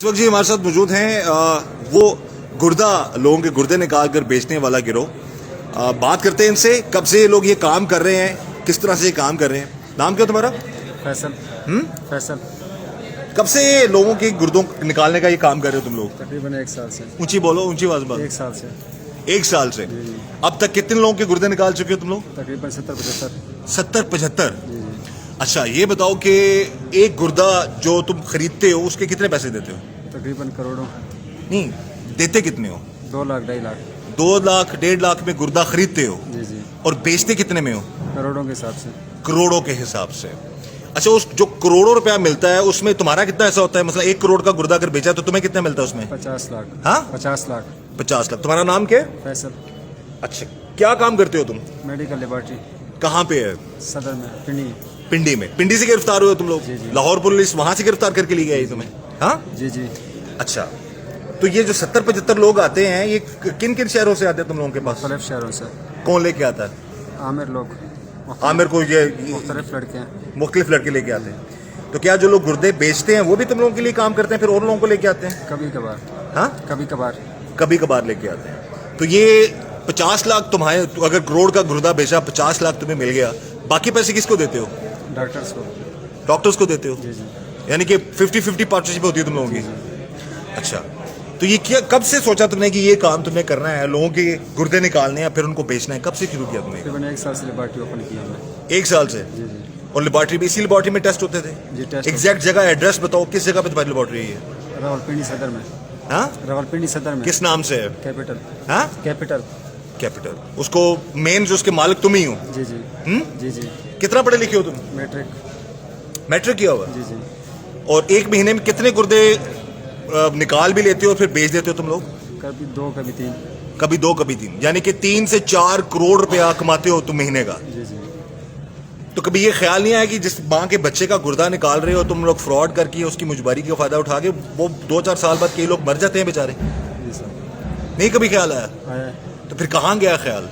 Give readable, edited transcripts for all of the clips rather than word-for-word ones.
इस वक्त जी हमारे साथ मौजूद हैं वो गुर्दा लोगों के गुर्दे निकाल कर बेचने वाला गिरोह। बात करते हैं इनसे, कब से ये लोग ये काम कर रहे हैं, किस तरह से ये काम कर रहे हैं। नाम क्या तुम्हारा? फैसल। फैसल। कब से ये लोगों के गुर्दों निकालने का ये काम कर रहे हो तुम लोग? तकरीबन 1 साल से। ऊंची बोलो, ऊंची आवाज बोलो। 1 साल से। 1 साल से। अब तक कितने लोगों के गुर्दे निकाल चुके हो तुम लोग? तकरीबन 70-75। 70-75। अच्छा, ये बताओ कि एक गुर्दा जो तुम खरीदते हो उसके कितने पैसे देते हो? तकरीबन करोड़ों। नहीं, देते कितने हो? 2 लाख 2.5 लाख। 2 लाख 1.5 लाख में गुर्दा खरीदते हो जी जी। और बेचते कितने में हो? करोड़ों के हिसाब से। करोड़ों के हिसाब से। अच्छा, उस जो करोड़ों रुपया मिलता है उसमें तुम्हारा कितना ऐसा होता है? मतलब 1 करोड़ का गुर्दा अगर बेचा तो तुम्हें कितना मिलता है उसमें? 50 लाख। हाँ, 50 लाख। 50 लाख। तुम्हारा नाम क्या है? फैसल। अच्छा, क्या काम करते हो तुम? Medical laboratory. कहाँ पे है? सदर में, पिंडी। पिंडी में। पिंडी से गिरफ्तार हुए तुम लोग? जी, जी। लाहौर पुलिस वहां से गिरफ्तार करके ली गई तुम्हें? हाँ जी जी। अच्छा, तो ये जो 70-75 लोग आते हैं, ये किन किन शहरों से आते हैं तुम लोगों के पास? मुख्तलिफ शहरों से। कौन लेके आता है? आमिर लोग। आमिर को ये मुख्तलिफ लड़के हैं। मुख्तलिफ लड़के लेके आते हैं। तो क्या जो लोग गुर्दे बेचते हैं वो भी तुम लोगों के लिए काम करते हैं, फिर और लोगों को लेके आते हैं? कभी कभार। हाँ, कभी कभार। कभी कभार लेके आते हैं। तो ये 50 लाख तुम्हारे, अगर करोड़ का गुर्दा बेचा, 50 लाख तुम्हें मिल गया, बाकी पैसे किसको देते हो? डॉक्टर्स को। डॉक्टर्स को देते हो? जी जी। यानी कि 50-50 पार्टनरशिप होती है तुम लोगों की? अच्छा, तो ये क्या, कब से सोचा तुमने कि ये काम तुमने करना है, लोगों के गुर्दे निकालने हैं फिर उनको बेचना है? कब से शुरू किया तुमने? तकरीबन 1 साल से लेबॉर्ट्री ओपन किया हमने। 1 साल से? जी जी। और लेबॉर्ट्री में, इसी लेबॉर्ट्री में टेस्ट होते थे? जी, टेस्ट। एग्जैक्ट जगह, एड्रेस बताओ, किस जगह पे तुम्हारी लेबॉर्ट्री है? रावलपिंडी सदर में। हाँ, रावलपिंडी सदर में। किस नाम से है? कैपिटल। हाँ, कैपिटल। कैपिटल। उसको मेन जो उसके मालिक तुम ही हो? जी जी। जी जी। कितना पढ़े लिखे हो तुम? मैट्रिक। मैट्रिक किया हुआ? जी जी। और एक महीने में कितने गुर्दे निकाल भी लेते हो और फिर बेच देते हो तुम लोग? कभी 2 कभी 3। कभी 2 कभी 3, यानी कि 3 से 4 करोड़ रुपया कमाते हो तुम महीने का। जी जी। तो कभी ये ख्याल नहीं आया कि जिस माँ के बच्चे का गुर्दा निकाल रहे हो तुम लोग, फ्रॉड करके उसकी मुजबारी का फायदा उठा के, वो 2-4 साल बाद कई लोग मर जाते हैं बेचारे? जी सर। नहीं कभी ख्याल आया? आया। तो फिर कहाँ गया ख्याल?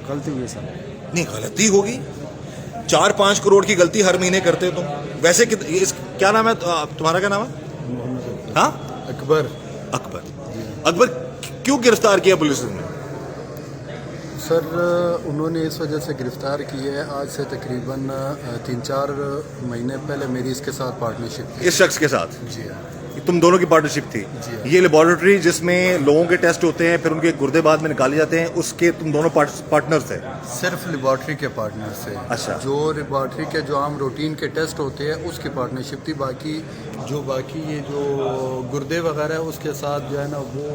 गलती हुई सर। नहीं, गलती होगी। 4-5 करोड़ की गलती हर महीने करते हो तुम। वैसे क्या नाम है तुम्हारा? क्या नाम है? हाँ, अकबर। अकबर। अकबर क्यों गिरफ्तार किया पुलिस ने? सर, उन्होंने इस वजह से गिरफ्तार की है, आज से तकरीबन 3-4 महीने पहले मेरी इसके साथ पार्टनरशिप थी। इस शख्स के साथ? जी हाँ। तुम दोनों की पार्टनरशिप थी? जी। ये लेबोरेटरी जिसमें लोगों के टेस्ट होते हैं फिर उनके गुर्दे बाद में निकाले जाते हैं, उसके तुम दोनों पार्टनर्स थे? सिर्फ लेबॉर्ट्री के पार्टनर से। अच्छा। जो लेबॉर्ट्री के जो आम रूटीन के टेस्ट होते हैं उसकी पार्टनरशिप थी। बाकी ये जो गुर्दे वगैरह है उसके साथ जो है ना, वो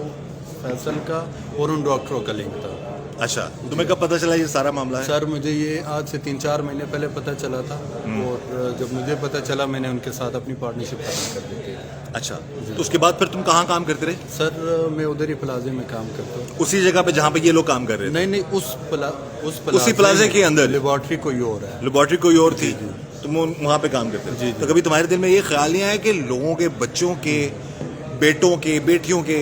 फैसल का और उन डॉक्टरों का लिंक था। अच्छा, तुम्हें कब पता चला ये सारा मामला है? सर, मुझे ये आज से 3-4 महीने पहले पता चला था, और जब मुझे पता चला मैंने उनके साथ अपनी पार्टनरशिप खत्म कर दी थी। अच्छा, तो उसके बाद फिर तुम कहाँ काम करते रहे? सर, मैं उधर ही प्लाजे में काम करता हूँ। उसी जगह पे जहाँ पे ये लोग काम कर रहे थे? नहीं, उसी प्लाजे के अंदर? लेबॉर्ट्री कोई और है। लेबॉर्ट्री कोई और थी, तुम वहाँ पे काम करते थे? तो कभी तुम्हारे दिल में ये ख्याल नहीं आया कि लोगों के बच्चों के, बेटों के, बेटियों के,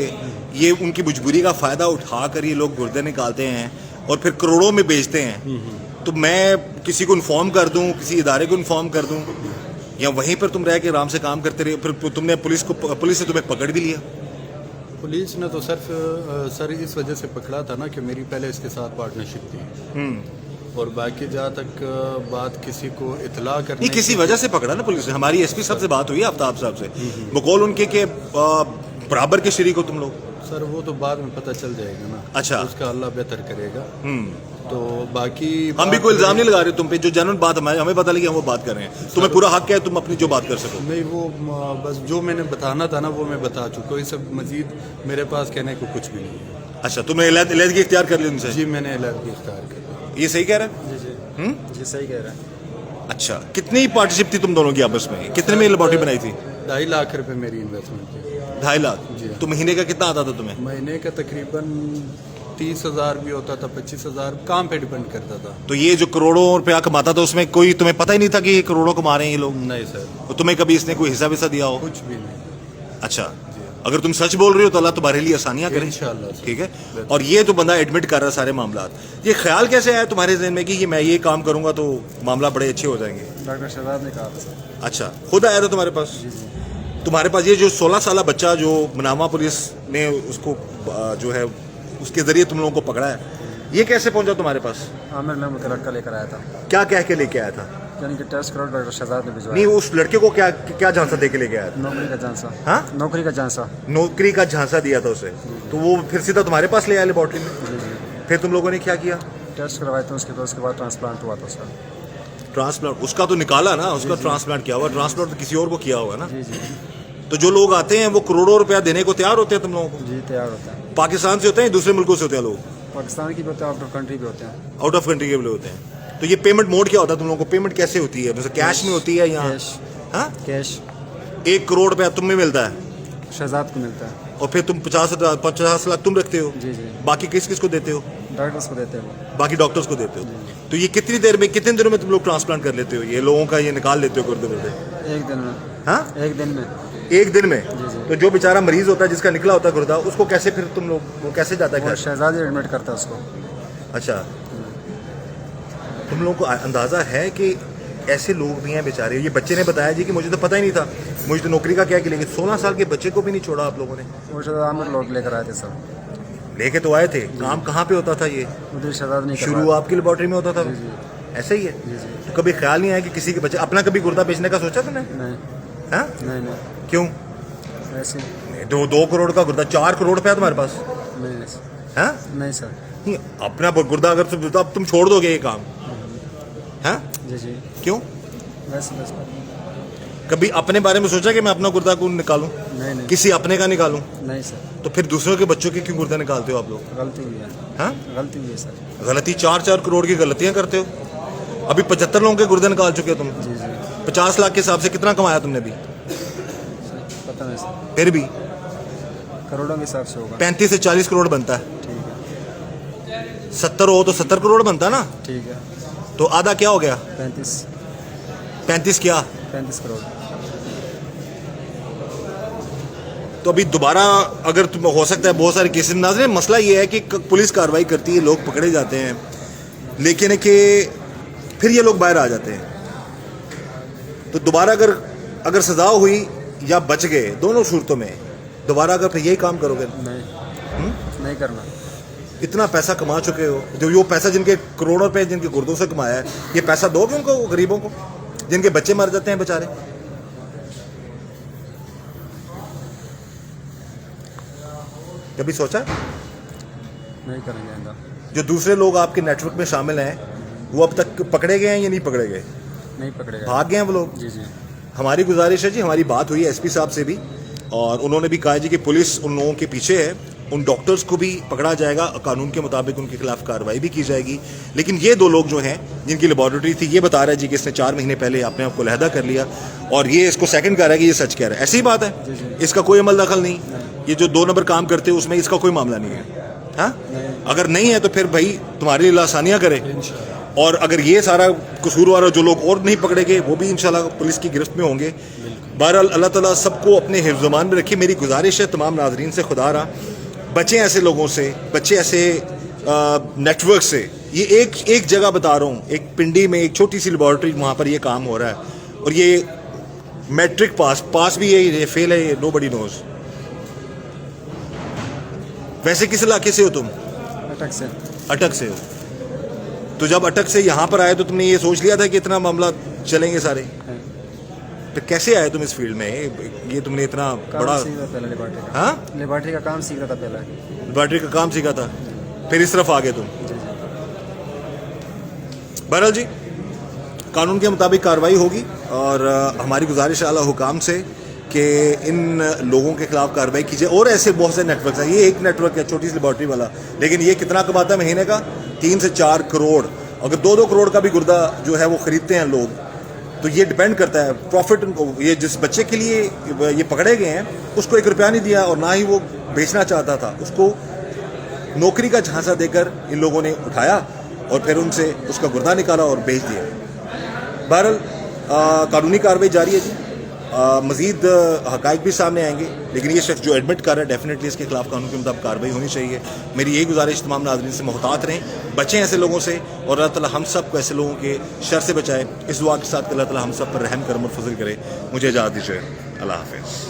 ये उनकी मजबूरी का फायदा उठाकर ये लोग गुर्दे निकालते हैं और फिर करोड़ों में बेचते हैं, तो मैं किसी को इन्फॉर्म कर दूं, किसी इदारे को इन्फॉर्म कर दूं, या वहीं पर तुम रह के आराम से काम करते रहे? फिर तुमने पुलिस ने तुम्हें पकड़ भी लिया? पुलिस ने तो सर इस वजह से पकड़ा था ना कि मेरी पहले इसके साथ पार्टनरशिप थी, और बाकी जहाँ तक बात किसी को इतला करने नहीं, किसी वजह से पकड़ा ना पुलिस ने। हमारी एसपी साहब से बात हुई, आफ्ताब साहब से, बकौल उनके के बराबर के शरीक हो तुम लोग? सर, वो तो बाद में पता चल जाएगा ना। अच्छा। उसका अल्लाह बेहतर करेगा। तो बाकी हम भी कोई इल्जाम नहीं लगा रहे तुम पे, जो जनरल बात हमें पता लगी हम वो बात कर रहे हैं। तुम्हें पूरा हक है, तुम अपनी जो बात कर सको। नहीं, वो बस जो मैंने बताना था ना वो मैं बता चुका हूँ। इससे मजीद मेरे पास कहने को कुछ भी नहीं है। अच्छा, तुमने इलाज की इख्तियार कर ली उनसे? जी, मैंने इलाज इख्तियार कर लिया। ये सही कह रहा है? जी जी। जी सही कह रहा है। अच्छा, कितनी पार्टनरशिप थी तुम दोनों की आपस में? कितने में लेबॉर्ट्री बनाई थी? 2.5 लाख रुपए मेरी इन्वेस्टमेंट थी। 2.5 लाख? जी। तो महीने का कितना आता था तुम्हें? महीने का तकरीबन 30,000 भी होता था, 25,000, काम पे डिपेंड करता था। तो ये जो करोड़ों रुपया कमाता था उसमें कोई तुम्हें पता ही नहीं था कि ये करोड़ों कमा रहे हैं ये लोग? नहीं सर, तो तुम्हें कभी इसने कोई हिस्सा विस्सा दिया हो? कुछ भी नहीं। अच्छा, अगर तुम सच बोल रहे हो तो अल्लाह तुम्हारे लिए आसानियां करे इंशाल्लाह। ठीक है। और ये तो बंदा एडमिट कर रहा है सारे मामला, ये ख्याल कैसे आया तुम्हारे जहन में कि मैं ये काम करूंगा तो मामला बड़े अच्छे हो जाएंगे? डॉक्टर शहजाद ने कहा था सर। अच्छा, खुद आया था तुम्हारे पास? जी जी। تمہارے پاس یہ جو 16 سالہ بچہ جو منامہ پولیس نے اس کو جو ہے اس کے ذریعے تم لوگوں کو پکڑا ہے, یہ کیسے پہنچا تمہارے پاس؟ عامر میں متلقہ لے کر آیا تھا, کیا کہہ کے لے کے آیا تھا؟ یعنی کہ ٹیسٹ کرو ڈاکٹر شہزاد نے بھجوایا. نہیں, اس لڑکے کو کیا جھانسا دے کے لے کے آیا تھا؟ نوکری کا جھانسا. ہاں, نوکری کا جھانسا. نوکری کا جھانسا دیا تھا اسے, تو وہ پھر سیدھا تمہارے پاس لے آیا لیبارٹری میں. جی جی, پھر تم لوگوں نے کیا کیا؟ ٹیسٹ کروائے تھے, اس کے بعد ٹرانسپلانٹ ہوا تھا اس کا. ٹرانسپلانٹ اس کا تو نکالا نا, اس کا ٹرانسپلانٹ کیا ہوا, ٹرانسپلانٹ تو کسی اور کو کیا ہوگا نا. جی جی تو جو لوگ آتے ہیں وہ کروڑوں روپیہ دینے کو تیار ہوتے ہیں تم لوگوں کو؟ جی, تیار ہوتا ہے. پاکستان سے ہوتے ہیں, دوسرے ملکوں سے ہوتے ہیں لوگ؟ پاکستان کی بھی ہوتے ہیں, آؤٹ آف کنٹری بھی ہوتے ہیں. آؤٹ آف کنٹری کے بھی ہوتے ہیں. تو یہ پیمنٹ موڈ کیا ہوتا ہے تم لوگوں کو؟ پیمنٹ کیسے ہوتی ہے, جیسے کیش میں ہوتی ہے یا کیش. ہاں, کیش 1 کروڑ روپیہ تم میں ملتا ہے شہزاد کو ملتا ہے. اور پھر تم 50 لاکھ تم رکھتے ہو, جی جی, باقی کس کو دیتے ہو؟ ڈاکٹرس کو دیتے ہیں وہ. باقی ڈاکٹرز کو دیتے ہو. تو یہ کتنی دیر میں, کتنے دنوں میں تم لوگ ٹرانسپلانٹ کر لیتے ہو یہ لوگوں کا, یہ نکال لیتے ہو گردے وردے؟ 1 دن میں. ہاں, 1 دن میں. 1 دن میں. جی جی, تو جو بیچارہ مریض ہوتا ہے جس کا نکلا ہوتا ہے گردہ, اس کو کیسے پھر تم لوگ, وہ کیسے جاتا ہے وہ گھر؟ شہزاد ہی ایڈمٹ کرتا ہے اس کو. اچھا, تم لوگوں کو اندازہ ہے کہ ایسے لوگ بھی ہیں بیچارے؟ یہ بچے نے بتایا جی کہ مجھے تو پتہ ہی نہیں تھا, مجھے تو نوکری کا کیا کہ, لیکن 16 سال کے بچے کو بھی نہیں چھوڑا آپ لوگوں نے. وہ شہزاد عامر لوگ لے کر آئے تھے سر. لے کے تو آئے تھے, کام کہاں پہ ہوتا تھا یہ؟ ادھر شہزاد نہیں شروع آپ کی لیبارٹری میں ہوتا تھا؟ جی جی ایسا ہی ہے. جی جی. تو کبھی خیال نہیں آیا کہ کسی کے بچے, اپنا کبھی گردہ بیچنے کا سوچا تم نے؟ نہیں ہاں, نہیں نہیں, کیوں؟ ایسے 2 کروڑ کا گردہ, 4 کروڑ روپیہ تمہارے پاس؟ نہیں ہاں, نہیں سر. نہیں, اپنا گردہ اگر تم چھوڑ دو گے یہ کام؟ ہاں, جی جی, کیوں؟ ویسے بس. کبھی اپنے بارے میں سوچا کہ میں اپنا گردہ کیوں نکالوں, نہیں نہیں کسی اپنے کا نکالوں؟ نہیں سر, تو پھر دوسروں کے بچوں کے کیوں گردہ نکالتے ہو آپ لوگ؟ غلطی ہوئی ہے. ہاں, غلطی ہوئی ہے سر. غلطی 4 کروڑ کی غلطیاں کرتے ہو. ابھی 75 لوگوں کے گردے نکال چکے ہو تم. جی جی, 50 لاکھ کے حساب سے کتنا کمایا تم نے ابھی؟ پتہ نہیں سر, پھر بھی کروڑوں کے حساب سے ہوگا. 35 سے 40 کروڑ بنتا ہے. ٹھیک ہے. 70 ہو تو 70 کروڑ بنتا نا. ٹھیک ہے. تو آدھا کیا ہو گیا؟ 35 کیا؟ 35 کروڑ. تو ابھی دوبارہ اگر تم, ہو سکتا ہے بہت سارے کیسز ناظرین, مسئلہ یہ ہے کہ پولیس کارروائی کرتی ہے, لوگ پکڑے جاتے ہیں, لیکن ہے کہ پھر یہ لوگ باہر آ جاتے ہیں. تو دوبارہ اگر سزا ہوئی یا بچ گئے, دونوں صورتوں میں دوبارہ اگر پھر یہی کام کرو گے؟ نہیں کرنا. اتنا پیسہ کما چکے ہو, جو وہ پیسہ جن کے کروڑوں روپے جن کے گردوں سے کمایا ہے, یہ پیسہ دو گے ان کو, غریبوں کو جن کے بچے مر جاتے ہیں بیچارے؟ کبھی سوچا؟ نہیں کریں گے آئندہ. جو دوسرے لوگ آپ کے نیٹ ورک میں شامل ہیں, وہ اب تک پکڑے گئے ہیں یا نہیں پکڑے گئے؟ نہیں پکڑے گا. بھاگ گئے ہیں وہ لوگ؟ جی جی. ہماری گزارش ہے جی, ہماری بات ہوئی ہے ایس پی صاحب سے بھی, اور انہوں نے بھی کہا جی کہ پولیس ان لوگوں کے پیچھے ہے, ان ڈاکٹرز کو بھی پکڑا جائے گا, قانون کے مطابق ان کے خلاف کارروائی بھی کی جائے گی. لیکن یہ 2 لوگ جو ہیں جن کی لیبارٹری تھی, یہ بتا رہا ہے جی کہ اس نے 4 مہینے پہلے اپنے آپ کو علیحدہ کر لیا, اور یہ اس کو سیکنڈ کہہ رہا ہے کہ یہ سچ کہہ رہا ہے. ایسی ہی بات ہے, اس کا کوئی عمل دخل نہیں. یہ جو 2 نمبر کام کرتے ہیں اس میں اس کا کوئی معاملہ نہیں ہے. ہاں, اگر نہیں ہے تو پھر بھائی تمہارے لیے آسانیاں کرے, اور اگر یہ سارا قصوروار جو لوگ اور نہیں پکڑے گئے وہ بھی انشاءاللہ پولیس کی گرفت میں ہوں گے. بہرحال اللہ تعالیٰ سب کو اپنے حفظ امان میں رکھے. میری گزارش ہے تمام ناظرین سے, خدا رہا بچیں ایسے لوگوں سے, بچے ایسے نیٹ ورک سے. یہ ایک جگہ بتا رہا ہوں, ایک پنڈی میں ایک چھوٹی سی لیبارٹری, وہاں پر یہ کام ہو رہا ہے, اور یہ میٹرک پاس بھی ہے, یہ فیل ہے, یہ نو بڈی نوز. ویسے کس علاقے سے ہو تم؟ اٹک سے. اٹک سے ہو. تو جب اٹک سے یہاں پر آئے تو تم نے یہ سوچ لیا تھا کہ اتنا معاملہ چلیں گے سارے؟ تو کیسے آئے تم اس فیلڈ میں, یہ تم نے اتنا بڑا؟ ہاں, لیبارٹری کا کام سیکھ رہا تھا پہلے. لیبارٹری کا کام سیکھا تھا, پھر اس طرف آ گئے تم. بہرحال جی, قانون کے مطابق کارروائی ہوگی, اور ہماری گزارش اعلیٰ حکام سے کہ ان لوگوں کے خلاف کارروائی کی جائے. اور ایسے بہت سے نیٹ ورکس ہیں, یہ ایک نیٹ ورک ہے چھوٹی سی لیبارٹری والا, لیکن یہ کتنا کماتا ہے مہینے کا؟ 3 سے 4 کروڑ. اگر 2 کروڑ کا بھی گردہ جو ہے وہ خریدتے ہیں لوگ, تو یہ ڈیپینڈ کرتا ہے پروفٹ. یہ جس بچے کے لیے یہ پکڑے گئے ہیں اس کو 1 روپیہ نہیں دیا, اور نہ ہی وہ بیچنا چاہتا تھا, اس کو نوکری کا جھانسا دے کر ان لوگوں نے اٹھایا, اور پھر ان سے اس کا گردہ نکالا اور بیچ دیا. بہرحال قانونی کارروائی جاری ہے جی, مزید حقائق بھی سامنے آئیں گے, لیکن یہ شخص جو ایڈمٹ کر رہا ہے ڈیفینیٹلی اس کے خلاف قانون کے مطابق کارروائی ہونی چاہیے. میری یہی گزارش تمام ناظرین سے, محتاط رہیں, بچیں ایسے لوگوں سے, اور اللہ تعالیٰ ہم سب کو ایسے لوگوں کے شر سے بچائے. اس دعا کے ساتھ کہ اللہ تعالیٰ ہم سب پر رحم کرم اور فضل کرے. مجھے اجازت دیجیے. اللہ حافظ.